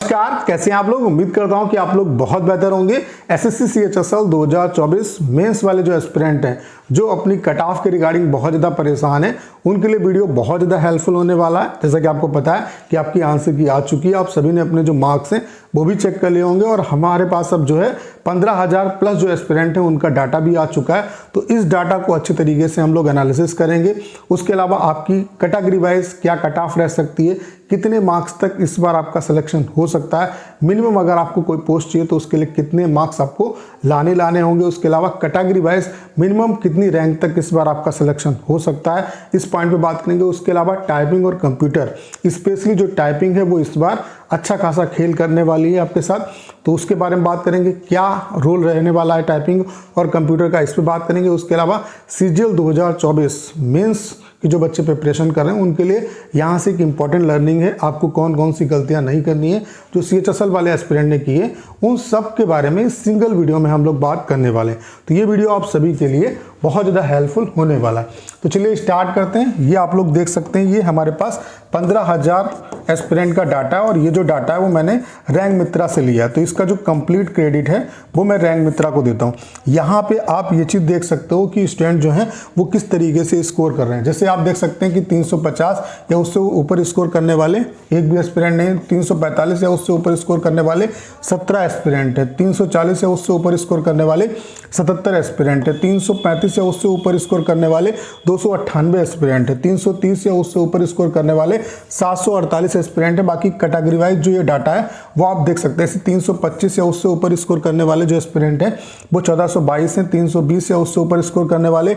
नमस्कार, कैसे हैं आप लोग। उम्मीद करता हूं कि आप लोग बहुत बेहतर होंगे। एसएससी सीएचएसएल 2024 मेंस वाले जो एस्पिरेंट हैं, जो अपनी कट ऑफ के रिगार्डिंग बहुत ज़्यादा परेशान है, उनके लिए वीडियो बहुत ज़्यादा हेल्पफुल होने वाला है। जैसा कि आपको पता है कि आपकी आंसर की आ चुकी है, आप सभी ने अपने जो मार्क्स हैं वो भी चेक कर लिए होंगे और हमारे पास अब जो है 15,000 प्लस जो एस्पिरेंट हैं उनका डाटा भी आ चुका है। तो इस डाटा को अच्छे तरीके से हम लोग एनालिसिस करेंगे। उसके अलावा आपकी कैटेगरी वाइज क्या कट ऑफ रह सकती है, कितने मार्क्स तक इस बार आपका सिलेक्शन हो सकता है, मिनिमम अगर आपको कोई पोस्ट चाहिए तो उसके लिए कितने मार्क्स आपको लाने होंगे, उसके अलावा कैटेगरी वाइज मिनिमम कितनी रैंक तक इस बार आपका सिलेक्शन हो सकता है, इस पॉइंट पे बात करेंगे। उसके अलावा टाइपिंग और कंप्यूटर, स्पेशली जो टाइपिंग है वो इस बार अच्छा खासा खेल करने वाली है आपके साथ, तो उसके बारे में बात करेंगे। क्या रोल रहने वाला है टाइपिंग और कंप्यूटर का, इस पर बात करेंगे। उसके अलावा सीजीएल 2024 मेंस कि जो बच्चे प्रिपरेशन कर रहे हैं उनके लिए यहाँ से एक इंपॉर्टेंट लर्निंग है, आपको कौन कौन सी गलतियाँ नहीं करनी है जो सीएचएसएल वाले एस्पिरेंट ने की है, उन सब के बारे में सिंगल वीडियो में हम लोग बात करने वाले हैं। तो ये वीडियो आप सभी के लिए बहुत ज़्यादा हेल्पफुल होने वाला है। तो चलिए स्टार्ट करते हैं। ये आप लोग देख सकते हैं, ये हमारे पास 15,000 एस्पिरेंट का डाटा है और ये जो डाटा है वो मैंने रैंक मित्रा से लिया है। तो इसका जो कंप्लीट क्रेडिट है वो मैं रैंक मित्रा को देता हूँ। यहाँ पे आप ये चीज़ देख सकते हो कि स्टूडेंट जो हैं वो किस तरीके से स्कोर कर रहे हैं। जैसे आप देख सकते हैं कि 350 या उससे ऊपर स्कोर करने वाले एक भी एस्पिरेंट नहीं, 345 या उससे ऊपर स्कोर करने वाले 17 एस्पिरेंट है, 340 या उससे ऊपर स्कोर करने वाले 77 एस्पिरेंट है, 335 या उससे ऊपर स्कोर करने वाले 298 एस्पिरेंट है, 330 या उससे ऊपर स्कोर करने वाले 748 एस्पिरेंट है। बाकी कैटेगरी वाइज जो ये डाटा है वो आप देख सकते हैं। 325 या उससे ऊपर स्कोर करने वाले जो एस्पिरेंट है वो 1422 हैं, 320 या उससे ऊपर स्कोर करने वाले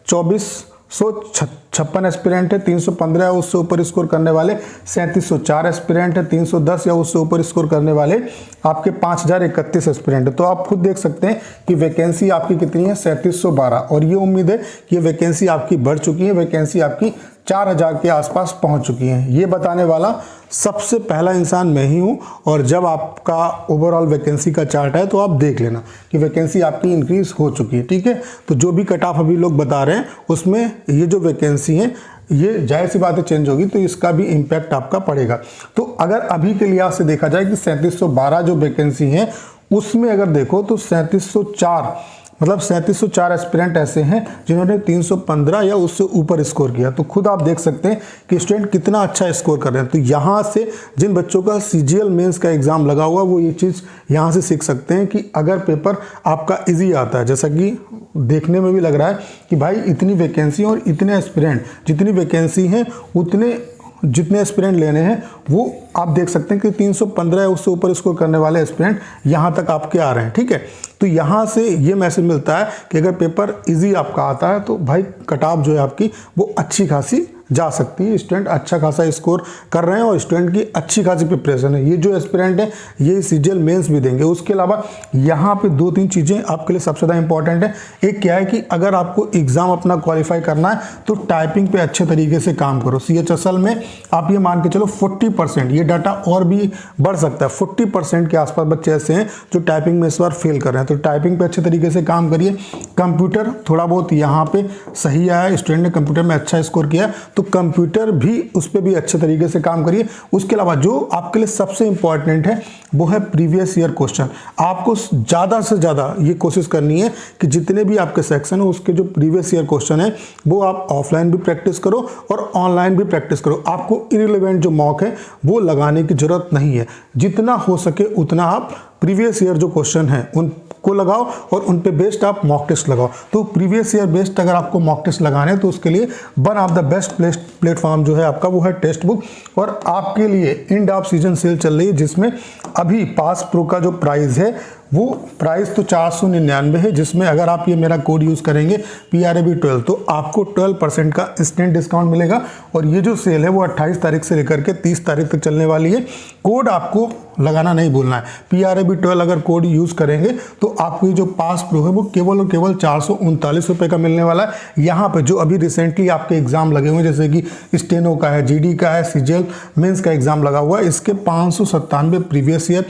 2456 एस्पिरेंट है, 315 या उससे ऊपर स्कोर करने वाले 3704 एस्पिरेंट है, 310 या उससे ऊपर स्कोर करने वाले आपके 5031 एस्पिरेंट है। तो आप खुद देख सकते हैं कि वैकेंसी आपकी कितनी है, 3712, और ये उम्मीद है कि ये वैकेंसी आपकी बढ़ चुकी है, वैकेंसी आपकी 4000 के आसपास पहुंच चुकी है। ये बताने वाला सबसे पहला इंसान मैं ही हूं। और जब आपका ओवरऑल वैकेंसी का चार्ट है तो आप देख लेना कि वैकेंसी आपकी इंक्रीज हो चुकी है, ठीक है। तो जो भी कट ऑफ अभी लोग बता रहे हैं उसमें ये जो वैकेंसी है ये जाहिर सी बात है चेंज होगी, तो इसका भी इम्पैक्ट आपका पड़ेगा। तो अगर अभी के लिहाज से देखा जाए कि 3712 जो वैकेंसी है उसमें अगर देखो तो 3704 मतलब 3704 एस्पिरेंट ऐसे हैं जिन्होंने 315 या उससे ऊपर स्कोर किया। तो खुद आप देख सकते हैं कि स्टूडेंट कितना अच्छा स्कोर कर रहे हैं। तो यहाँ से जिन बच्चों का सीजीएल मेंस का एग्जाम लगा हुआ वो ये चीज़ यहाँ से सीख सकते हैं कि अगर पेपर आपका इजी आता है, जैसा कि देखने में भी लग रहा है कि भाई इतनी वैकेंसी और इतने एस्पिरेंट, जितनी वैकेंसी हैं उतने जितने एस्पिरेंट लेने हैं वो आप देख सकते हैं कि 315 या उससे ऊपर स्कोर करने वाले एस्पिरेंट यहाँ तक आपके आ रहे हैं, ठीक है। तो यहाँ से ये मैसेज मिलता है कि अगर पेपर इजी आपका आता है तो भाई कट ऑफ जो है आपकी वो अच्छी खासी जा सकती है। स्टूडेंट अच्छा खासा स्कोर कर रहे हैं और स्टूडेंट की अच्छी खासी प्रिपरेशन है। ये जो एस्पिरेंट है ये सीजीएल मेंस भी देंगे। उसके अलावा यहाँ पे 2-3 चीज़ें आपके लिए सबसे ज़्यादा इंपॉर्टेंट है। एक क्या है कि अगर आपको एग्जाम अपना क्वालिफाई करना है तो टाइपिंग पे अच्छे तरीके से काम करो। सीएचएसएल में आप ये मान के चलो 40%, ये डाटा और भी बढ़ सकता है, 40% के आसपास बच्चे ऐसे हैं जो टाइपिंग में इस बार फेल कर रहे हैं। तो टाइपिंग पे अच्छे तरीके से काम करिए। कंप्यूटर थोड़ा बहुत यहाँ पे सही आया है, स्टूडेंट ने कंप्यूटर में अच्छा स्कोर किया, तो कंप्यूटर भी उस पर भी अच्छे तरीके से काम करिए। उसके अलावा जो आपके लिए सबसे इंपॉर्टेंट है वो है प्रीवियस ईयर क्वेश्चन। आपको ज़्यादा से ज़्यादा ये कोशिश करनी है कि जितने भी आपके सेक्शन है उसके जो प्रीवियस ईयर क्वेश्चन है वो आप ऑफलाइन भी प्रैक्टिस करो और ऑनलाइन भी प्रैक्टिस करो। आपको इररिलेवेंट जो मॉक है वो लगाने की जरूरत नहीं है। जितना हो सके उतना आप प्रीवियस ईयर जो क्वेश्चन है उनको लगाओ और उन पे बेस्ड आप मॉक टेस्ट लगाओ। तो प्रीवियस ईयर बेस्ड अगर आपको मॉक टेस्ट लगाने हैं तो उसके लिए one of the best platform जो है आपका वो है टेस्ट बुक। और आपके लिए एंड ऑफ सीजन सेल चल रही है जिसमें अभी पास प्रो का जो प्राइस है वो प्राइस तो 499 है, जिसमें अगर आप ये मेरा कोड यूज़ करेंगे PRAB12 तो आपको 12% का इंस्टेंट डिस्काउंट मिलेगा। और ये जो सेल है वो 28 तारीख से लेकर के 30 तारीख तक चलने वाली है। कोड आपको लगाना नहीं भूलना है। PRAB12 अगर कोड यूज़ करेंगे तो आपको ये जो पास प्रो है वो केवल और केवल 439 रुपये का मिलने वाला है। यहाँ पे जो अभी रिसेंटली आपके एग्जाम लगे हुए हैं जैसे कि स्टेनो का है, GD का है, सीजीएल मेंस का एग्जाम लगा हुआ है, इसके 597 प्रीवियस ईयर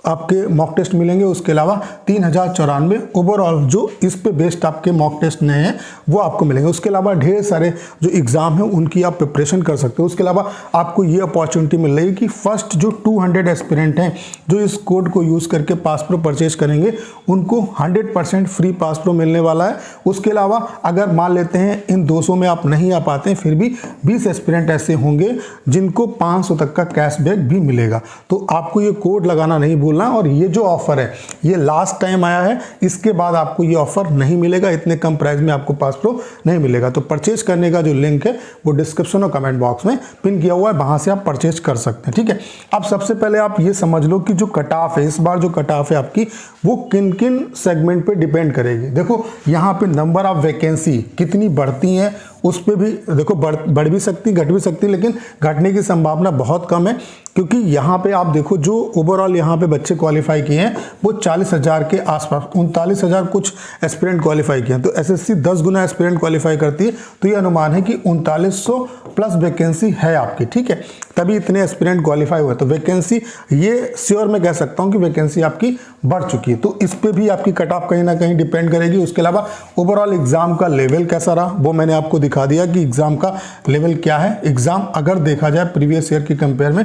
आपके मॉक टेस्ट मिलेंगे, उसके अलावा 3094 ओवरऑल जो इस पे बेस्ड आपके मॉक टेस्ट नए हैं वो आपको मिलेंगे। उसके अलावा ढेर सारे जो एग्जाम है उनकी आप प्रिपरेशन कर सकते हो। उसके अलावा आपको ये अपॉर्चुनिटी मिल रही है कि फर्स्ट जो 200 एस्पिरेंट हैं जो इस कोड को यूज़ करके पास प्रो परचेज करेंगे उनको 100% फ्री पास प्रो मिलने वाला है। उसके अलावा अगर मान लेते हैं इन 200 में आप नहीं आ पाते हैं, फिर भी 20 एस्पिरेंट ऐसे होंगे जिनको 500 तक का कैशबैक भी मिलेगा। तो आपको ये कोड लगाना नहीं भूलना। और ये जो ऑफर है ये लास्ट टाइम आया है, इसके बाद आपको ये ऑफर नहीं मिलेगा, इतने कम प्राइस में आपको पास प्रो नहीं मिलेगा। तो परचेज करने का जो लिंक है वो डिस्क्रिप्शन और कमेंट बॉक्स में पिन किया हुआ है, वहां से आप परचेज कर सकते हैं। ठीक है, अब सबसे पहले आप ये समझ लो कि जो कट ऑफ है, इस बार जो कट ऑफ है आपकी वो किन किन सेगमेंट पे डिपेंड करेगी। देखो यहाँ पे नंबर ऑफ वैकेंसी कितनी बढ़ती हैं उस पे भी देखो बढ़ भी सकती, घट भी सकती, लेकिन घटने की संभावना बहुत कम है, क्योंकि यहाँ पे आप देखो जो ओवरऑल यहाँ पे बच्चे क्वालिफाई किए हैं वो 40,000 के आसपास, 39,000 कुछ एस्पिरेंट क्वालिफाई किए हैं। तो एसएससी 10 गुना एस्पिरेंट क्वालिफाई करती है, तो ये अनुमान है कि 3900 प्लस वैकेंसी है आपकी। ठीक है, तभी इतने एस्पिरेंट क्वालिफाई हुए। तो वैकेंसी ये श्योर मैं कह सकता हूँ कि वैकेंसी आपकी बढ़ चुकी है। तो इस पे भी आपकी कट ऑफ कहीं ना कहीं डिपेंड करेगी। उसके अलावा ओवरऑल एग्जाम का लेवल कैसा रहा वो मैंने आपको दिखा दिया कि एग्जाम का लेवल क्या है। एग्जाम अगर देखा जाए प्रीवियस ईयर की कंपेयर में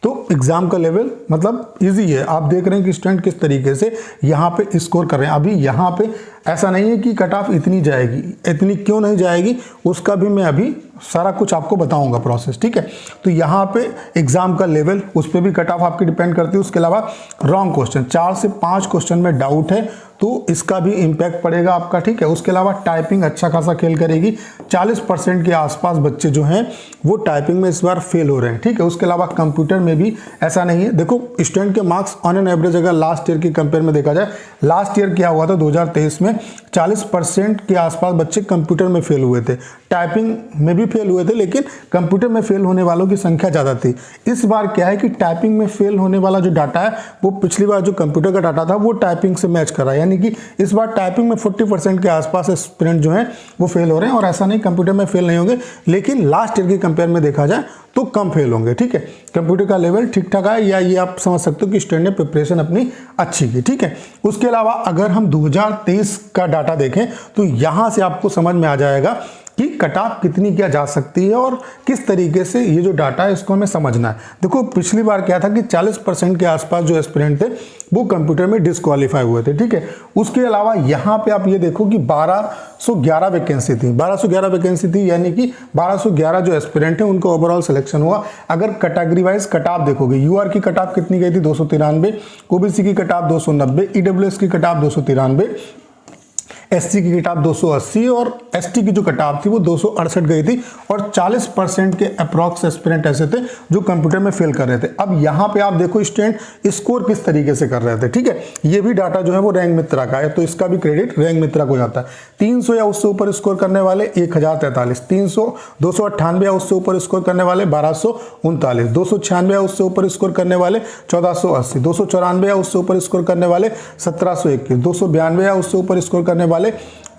तो एग्जाम का लेवल मतलब इजी है। आप देख रहे हैं कि स्टूडेंट किस तरीके से यहाँ पे स्कोर कर रहे हैं। अभी यहाँ पे ऐसा नहीं है कि कट ऑफ इतनी जाएगी, इतनी क्यों नहीं जाएगी उसका भी मैं अभी सारा कुछ आपको बताऊंगा प्रोसेस। ठीक है, तो यहाँ पे एग्जाम का लेवल उस पर भी कट ऑफ आपकी डिपेंड करती है। उसके अलावा रॉन्ग क्वेश्चन 4 से 5 क्वेश्चन में डाउट है तो इसका भी इम्पैक्ट पड़ेगा आपका। ठीक है, उसके अलावा टाइपिंग अच्छा खासा खेल करेगी। 40% के आसपास बच्चे जो हैं वो टाइपिंग में इस बार फेल हो रहे हैं। ठीक है, उसके अलावा कंप्यूटर में भी ऐसा नहीं है। देखो स्टूडेंट के मार्क्स ऑन एन एवरेज अगर लास्ट ईयर की कंपेयर में देखा जाए, लास्ट ईयर क्या हुआ था 2023 में 40% के आसपास बच्चे कंप्यूटर में फेल हुए थे, टाइपिंग में भी फेल हुए थे, लेकिन कंप्यूटर में फेल होने वालों की संख्या ज़्यादा थी। इस बार क्या है कि टाइपिंग में फेल होने वाला जो डाटा है वो पिछली बार जो कंप्यूटर का डाटा था वो टाइपिंग से मैच कर रहा है, यानी कि इस बार टाइपिंग में 40% के आसपास एस्पिरेंट जो हैं वो फेल हो रहे हैं। और ऐसा नहीं कंप्यूटर में फेल नहीं होंगे, लेकिन लास्ट ईयर की कंपेयर में देखा जाए तो कम फेल होंगे। ठीक है, कंप्यूटर का लेवल ठीक ठाक है, या ये आप समझ सकते हो कि स्टूडेंट ने प्रिपरेशन अपनी अच्छी की। ठीक है, उसके अलावा अगर हम 2023 का डाटा देखें तो यहाँ से आपको समझ में आ जाएगा कि कट ऑफ कितनी क्या जा सकती है और किस तरीके से ये जो डाटा है इसको हमें समझना है। देखो पिछली बार क्या था कि 40% के आसपास जो एस्पिरेंट थे वो कंप्यूटर में डिस्क्वालीफाई हुए थे। ठीक है, उसके अलावा यहाँ पे आप ये देखो कि 1211 वैकेंसी थी, 1211 वैकेंसी थी, यानी कि 1211 जो एस्पिरेंट है उनको ओवरऑल सिलेक्शन हुआ। अगर कैटेगरी वाइज कट ऑफ देखोगे, यूआर की कट ऑफ कितनी गई थी 293, ओबीसी की कट ऑफ 290, ईडब्ल्यूएस की कट ऑफ 293, एससी की कट ऑफ 280 और एसटी की जो कट ऑफ थी वो 268 गई थी। और 40% के अप्रॉक्स एस्पिरेंट ऐसे थे जो कंप्यूटर में फेल कर रहे थे। अब यहाँ पे आप देखो स्टूडेंट स्कोर किस तरीके से कर रहे थे। ठीक है, ये भी डाटा जो है वो रैंक मित्रा का है, तो इसका भी क्रेडिट रैंक मित्रा को जाता है। 300 या उससे ऊपर स्कोर करने वाले 1043, 298 या उससे ऊपर स्कोर करने वाले 1239, 296 या उससे ऊपर स्कोर करने वाले 1480, 294 या उससे ऊपर स्कोर करने वाले 1721, 292 या उससे ऊपर स्कोर करने वाले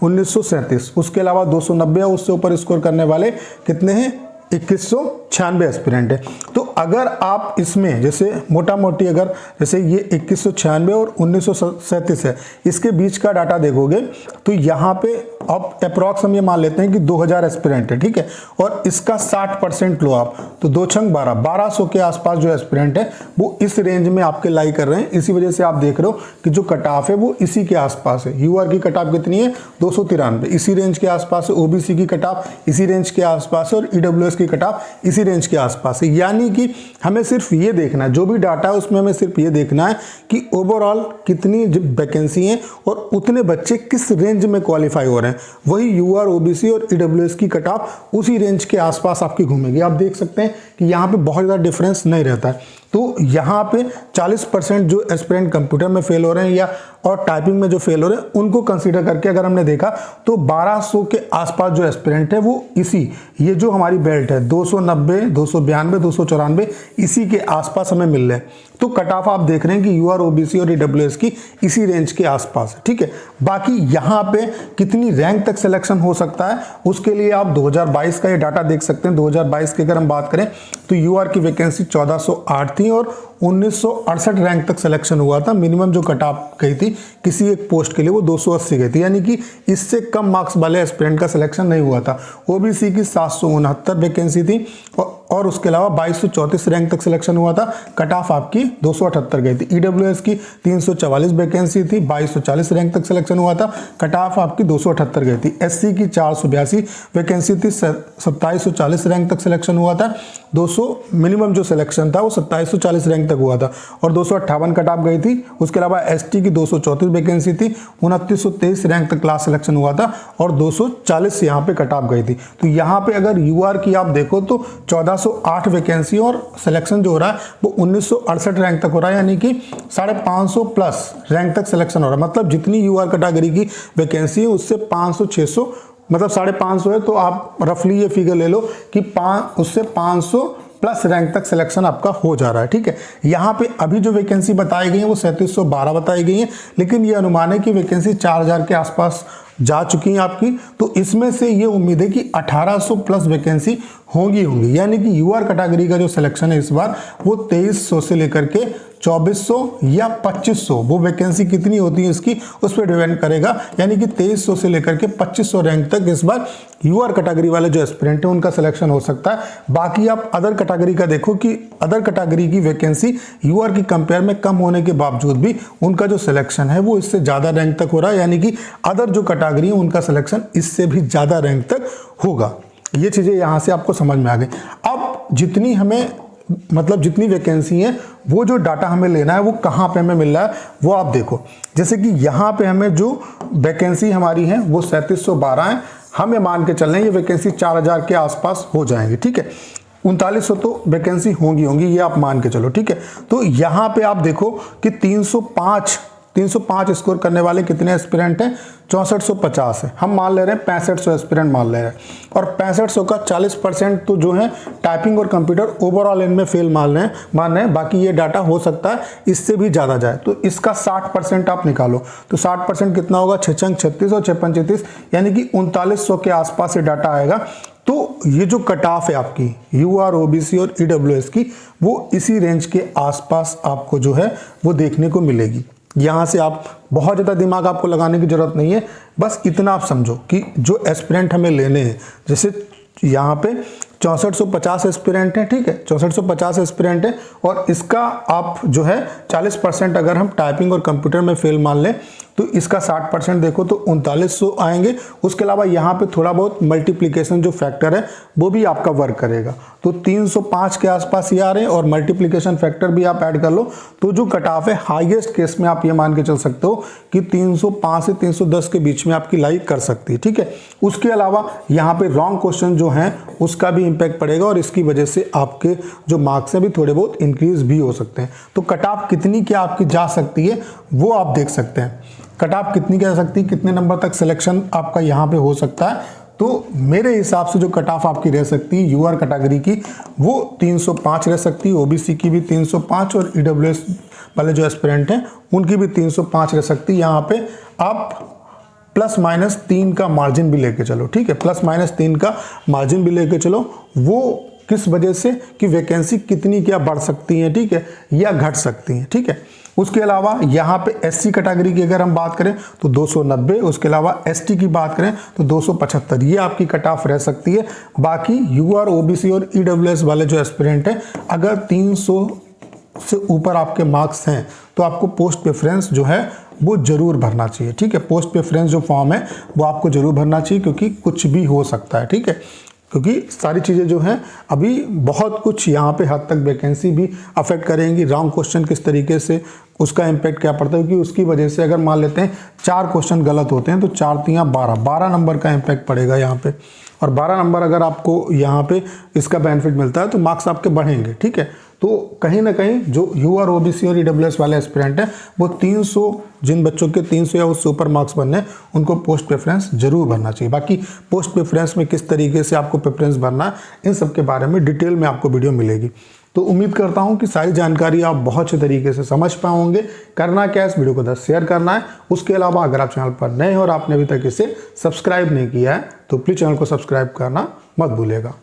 1937। उसके अलावा 290 या उससे ऊपर स्कोर करने वाले कितने हैं 2196 एस्पिरेंट है। तो अगर आप इसमें जैसे मोटा मोटी अगर जैसे ये 2196 और 1937 है, इसके बीच का डाटा देखोगे तो यहाँ पे अब अप्रॉक्स हम ये मान लेते हैं कि 2000 एस्पिरेंट है। ठीक है, और इसका 60% लो आप, तो 2 छंग 1200 के आसपास जो एस्पिरेंट है वो इस रेंज में आपके लाई कर रहे हैं। इसी वजह से आप देख रहे हो कि जो कट ऑफ है वो इसी के आसपास है। यूआर की कट ऑफ कितनी है 293, इसी रेंज के आसपास है। ओबीसी की कट ऑफ इसी रेंज के आसपास है और ईडब्ल्यूएस की कट ऑफ इसी रेंज के आसपास है। यानी कि हमें सिर्फ ये देखना है, जो भी डाटा है उसमें हमें सिर्फ ये देखना है कि ओवरऑल कितनी वैकेंसी है और उतने बच्चे किस रेंज में क्वालिफाई हो रहे हैं। वही यूआर, ओबीसी और ईडब्ल्यूएस की कट ऑफ उसी रेंज के आसपास आपकी घूमेगी। आप देख सकते हैं कि यहाँ पे बहुत ज़्यादा डिफरेंस नहीं रहता है। तो यहाँ पे 40% जो एस्पिरेंट कंप्यूटर में फेल हो रहे हैं या और टाइपिंग में जो फेल हो रहे हैं उनको कंसीडर करके अगर हमने देखा तो 1200 के आसपास जो एस्पिरेंट है वो इसी ये जो हमारी बेल्ट है 290, 292, 294 इसी के आसपास हमें मिल रहे हैं। तो कट ऑफ आप देख रहे हैं कि यूआर ओबीसी और ईडब्ल्यूएस की इसी रेंज के आसपास है, ठीक है। बाकी यहाँ पे कितनी रैंक तक सिलेक्शन हो सकता है उसके लिए आप 2022 का ये डाटा देख सकते हैं। 2022 की अगर हम बात करें तो यूआर की वैकेंसी 1408 थी और 1968 रैंक तक सिलेक्शन हुआ था। मिनिमम जो कट ऑफ गई थी किसी एक पोस्ट के लिए वो 280 गई थी, यानी कि इससे कम मार्क्स वाले एस्पिरेंट का सिलेक्शन नहीं हुआ था। ओबीसी की 769 वैकेंसी थी और उसके अलावा 2234 रैंक तक सिलेक्शन हुआ था, कट ऑफ आपकी 278 गई थी। ईडब्ल्यूएस की 344 वैकेंसी थी, 2240 रैंक तक सिलेक्शन हुआ था, कट ऑफ आपकी 278 गई थी। एससी की 482 वैकेंसी थी, 2740 रैंक तक सिलेक्शन हुआ था। 200 मिनिमम जो सिलेक्शन था वो 2740 रैंक तक हुआ था और 258 कट ऑफ गई थी। उसके अलावा एसटी की 234 वैकेंसी थी, 2923 रैंक तक क्लास सिलेक्शन हुआ था और 240 यहाँ पे कट ऑफ गई थी। तो यहाँ पे अगर यूआर की आप देखो तो 1408 वैकेंसी और सिलेक्शन जो हो रहा है वो 1968 रैंक तक हो रहा है, यानी कि 550 प्लस रैंक तक सिलेक्शन हो रहा है। मतलब जितनी यूआर कैटेगरी की वैकेंसी है उससे 500-600 मतलब 550 है, तो आप रफली ये फिगर ले लो कि उससे 500 प्लस रैंक तक सिलेक्शन आपका हो जा रहा है, ठीक है। यहाँ पे अभी जो वैकेंसी बताई गई है वो 3712 बताई गई है, लेकिन ये अनुमान है कि वैकेंसी 4000 के आसपास जा चुकी है आपकी। तो इसमें से ये उम्मीद है कि 1800 प्लस वैकेंसी होंगी, यानी कि यूआर कैटेगरी का जो सिलेक्शन है इस बार वो 2300 से लेकर के 2400 या 2500, वो वैकेंसी कितनी होती है इसकी उस पर डिपेंड करेगा, यानी कि 2300 से लेकर के 2500 रैंक तक इस बार यूआर कैटेगरी वाले जो एस्पिरेंट है उनका सिलेक्शन हो सकता है। बाकी आप अदर कैटेगरी का देखो कि अदर कैटेगरी की वैकेंसी यूआर की कंपेयर में कम होने के बावजूद भी उनका जो सिलेक्शन है वो इससे ज़्यादा रैंक तक हो रहा है, यानी कि अदर जो कैटेगरी है उनका सिलेक्शन इससे भी ज़्यादा रैंक तक होगा। ये चीज़ें यहाँ से आपको समझ में आ गई। अब जितनी हमें मतलब जितनी वैकेंसी है वो जो डाटा हमें लेना है वो कहाँ पे हमें मिल रहा है वो आप देखो। जैसे कि यहाँ पे हमें जो वैकेंसी हमारी है वो 3712 है, हमें मान के चल रहे हैं ये वैकेंसी 4000 के आसपास हो जाएंगे, ठीक है। 3900 तो वैकेंसी होंगी ये आप मान के चलो, ठीक है। तो यहाँ पे आप देखो कि 305 स्कोर करने वाले कितने एस्पिरेंट हैं, 6450 है। हम मान ले रहे हैं 6500 एस्पिरेंट मान ले रहे हैं और 6500 का 40% तो जो है टाइपिंग और कंप्यूटर ओवरऑल इनमें फेल मान रहे हैं। बाकी ये डाटा हो सकता है इससे भी ज़्यादा जाए, तो इसका 60% आप निकालो तो 60% कितना होगा, 6 छंग 36 और 6 पंच 33, यानी कि 3900 के आसपास ये डाटा आएगा। तो ये जो कट ऑफ है आपकी यूआर ओबीसी और ईडब्ल्यूएस की वो इसी रेंज के आसपास आपको जो है वो देखने को मिलेगी। यहाँ से आप बहुत ज़्यादा दिमाग आपको लगाने की ज़रूरत नहीं है, बस इतना आप समझो कि जो एस्पिरेंट हमें लेने हैं, जैसे यहाँ पे 6450 एस्पिरेंट हैं, ठीक है, 6450 एस्पिरेंट है और इसका आप जो है 40% अगर हम टाइपिंग और कंप्यूटर में फेल मान लें तो इसका 60% देखो तो 3900 आएंगे। उसके अलावा यहाँ पे थोड़ा बहुत मल्टीप्लिकेशन जो फैक्टर है वो भी आपका वर्क करेगा, तो 305 के आसपास ये आ रहे हैं और मल्टीप्लिकेशन फैक्टर भी आप ऐड कर लो तो जो कट ऑफ है हाईएस्ट केस में आप ये मान के चल सकते हो कि 305 से 310 के बीच में आपकी लाई कर सकती है, ठीक है। उसके अलावा यहाँ पे रॉन्ग क्वेश्चन जो हैं उसका भी इम्पैक्ट पड़ेगा और इसकी वजह से आपके जो मार्क्स हैं भी थोड़े बहुत इंक्रीज भी हो सकते हैं। तो कट ऑफ कितनी क्या आपकी जा सकती है वो आप देख सकते हैं, कट ऑफ कितनी क्या जा सकती है, कितने नंबर तक सिलेक्शन आपका यहाँ पे हो सकता है। तो मेरे हिसाब से जो कट ऑफ आपकी रह सकती है यूआर कैटेगरी की वो 305 रह सकती है, ओबीसी की भी 305 और ईडब्ल्यूएस वाले जो एस्पिरेंट हैं उनकी भी 305 रह सकती है। यहाँ पे आप ±3 का मार्जिन भी लेके चलो, ठीक है, ±3 का मार्जिन भी लेके चलो। वो किस वजह से कि वैकेंसी कितनी क्या बढ़ सकती है, ठीक है, या घट सकती है, ठीक है। उसके अलावा यहाँ पे एससी कैटेगरी की अगर हम बात करें तो 290, उसके अलावा एसटी की बात करें तो 275, ये आपकी कट ऑफ रह सकती है। बाकी यूआर ओबीसी और ईडब्ल्यूएस वाले जो एस्पिरेंट हैं अगर 300 से ऊपर आपके मार्क्स हैं तो आपको पोस्ट प्रेफरेंस जो है वो जरूर भरना चाहिए, ठीक है। पोस्ट प्रेफरेंस जो फॉर्म है वो आपको जरूर भरना चाहिए क्योंकि कुछ भी हो सकता है, ठीक है, क्योंकि सारी चीज़ें जो हैं अभी बहुत कुछ यहाँ पे हद तक वैकेंसी भी अफेक्ट करेंगी। रॉन्ग क्वेश्चन किस तरीके से उसका इम्पैक्ट क्या पड़ता है, क्योंकि उसकी वजह से अगर मान लेते हैं 4 क्वेश्चन गलत होते हैं तो 4 3 12 नंबर का इम्पैक्ट पड़ेगा यहाँ पे, और 12 नंबर अगर आपको यहाँ पे इसका बेनिफिट मिलता है तो मार्क्स आपके बढ़ेंगे, ठीक है। तो कहीं ना कहीं जो यूआर ओबीसी और ईडब्ल्यूएस वाले एस्पिरेंट हैं वो 300, जिन बच्चों के 300 या उससे ऊपर मार्क्स बनने उनको पोस्ट प्रेफरेंस जरूर भरना चाहिए। बाकी पोस्ट प्रेफरेंस में किस तरीके से आपको प्रेफरेंस भरना है इन सब के बारे में डिटेल में आपको वीडियो मिलेगी। तो उम्मीद करता हूं कि सारी जानकारी आप बहुत अच्छे तरीके से समझ पाए होंगे। करना क्या है, इस वीडियो को 10 शेयर करना है। उसके अलावा अगर आप चैनल पर नए हो और आपने अभी तक इसे सब्सक्राइब नहीं किया है तो प्लीज़ चैनल को सब्सक्राइब करना मत भूलिएगा।